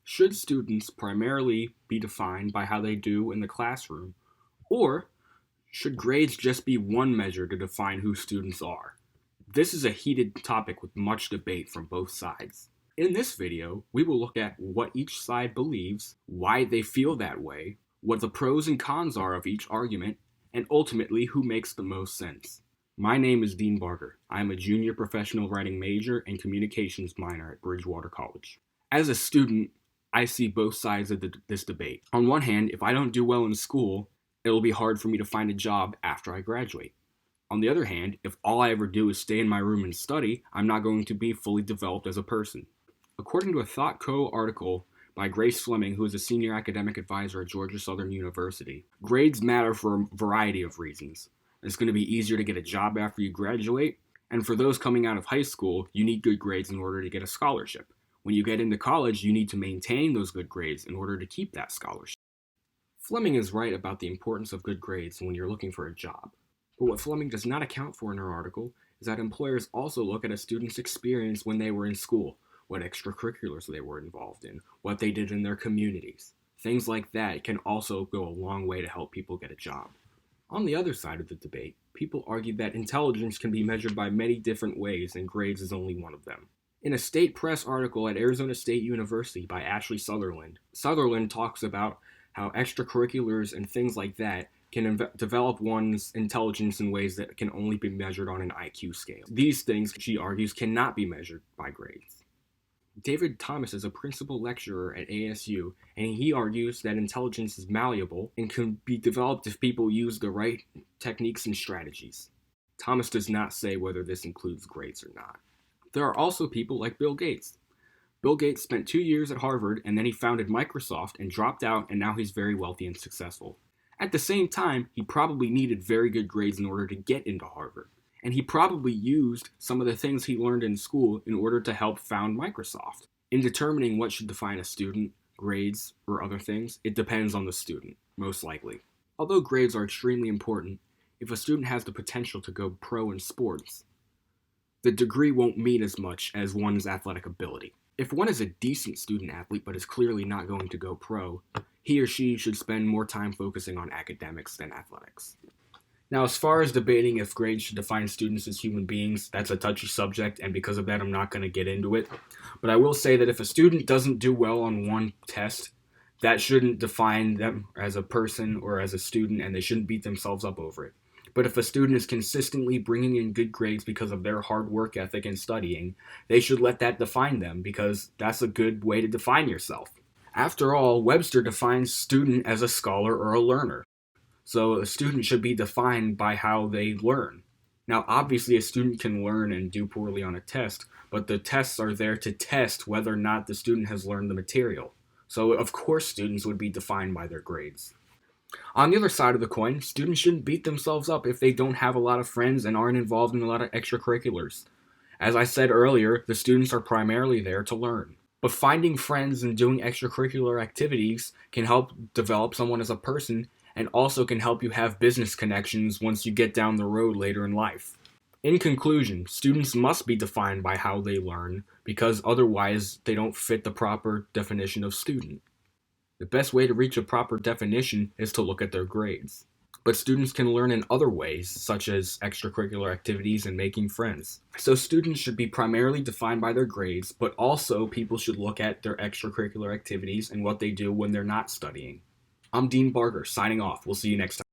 Should students primarily be defined by how they do in the classroom, or should grades just be one measure to define who students are? This is a heated topic with much debate from both sides. In this video, we will look at what each side believes, why they feel that way, what the pros and cons are of each argument, and ultimately who makes the most sense. My name is Dean Barker. I am a junior professional writing major and communications minor at Bridgewater College. As a student, I see both sides of this debate. On one hand, if I don't do well in school, it'll be hard for me to find a job after I graduate. On the other hand, if all I ever do is stay in my room and study, I'm not going to be fully developed as a person. According to a ThoughtCo article by Grace Fleming, who is a senior academic advisor at Georgia Southern University, grades matter for a variety of reasons. It's going to be easier to get a job after you graduate, and for those coming out of high school, you need good grades in order to get a scholarship. When you get into college, you need to maintain those good grades in order to keep that scholarship. Fleming is right about the importance of good grades when you're looking for a job. But what Fleming does not account for in her article is that employers also look at a student's experience when they were in school, what extracurriculars they were involved in, what they did in their communities. Things like that can also go a long way to help people get a job. On the other side of the debate, people argue that intelligence can be measured by many different ways and grades is only one of them. In a State Press article at Arizona State University by Ashley Sutherland, Sutherland talks about how extracurriculars and things like that can develop one's intelligence in ways that can only be measured on an IQ scale. These things, she argues, cannot be measured by grades. David Thomas is a principal lecturer at ASU, and he argues that intelligence is malleable and can be developed if people use the right techniques and strategies. Thomas does not say whether this includes grades or not. There are also people like Bill Gates. Bill Gates spent 2 years at Harvard, and then he founded Microsoft and dropped out, and now he's very wealthy and successful. At the same time, he probably needed very good grades in order to get into Harvard. And he probably used some of the things he learned in school in order to help found Microsoft. In determining what should define a student, grades, or other things, it depends on the student, most likely. Although grades are extremely important, if a student has the potential to go pro in sports, the degree won't mean as much as one's athletic ability. If one is a decent student athlete but is clearly not going to go pro, he or she should spend more time focusing on academics than athletics. Now, as far as debating if grades should define students as human beings, that's a touchy subject, and because of that, I'm not going to get into it. But I will say that if a student doesn't do well on one test, that shouldn't define them as a person or as a student, and they shouldn't beat themselves up over it. But if a student is consistently bringing in good grades because of their hard work ethic and studying, they should let that define them, because that's a good way to define yourself. After all, Webster defines student as a scholar or a learner. So a student should be defined by how they learn. Now, obviously, a student can learn and do poorly on a test, but the tests are there to test whether or not the student has learned the material. So, of course, students would be defined by their grades. On the other side of the coin, students shouldn't beat themselves up if they don't have a lot of friends and aren't involved in a lot of extracurriculars. As I said earlier, the students are primarily there to learn. But finding friends and doing extracurricular activities can help develop someone as a person and also can help you have business connections once you get down the road later in life. In conclusion, students must be defined by how they learn, because otherwise they don't fit the proper definition of student. The best way to reach a proper definition is to look at their grades. But students can learn in other ways, such as extracurricular activities and making friends. So students should be primarily defined by their grades, but also people should look at their extracurricular activities and what they do when they're not studying. I'm Dean Barker, signing off. We'll see you next time.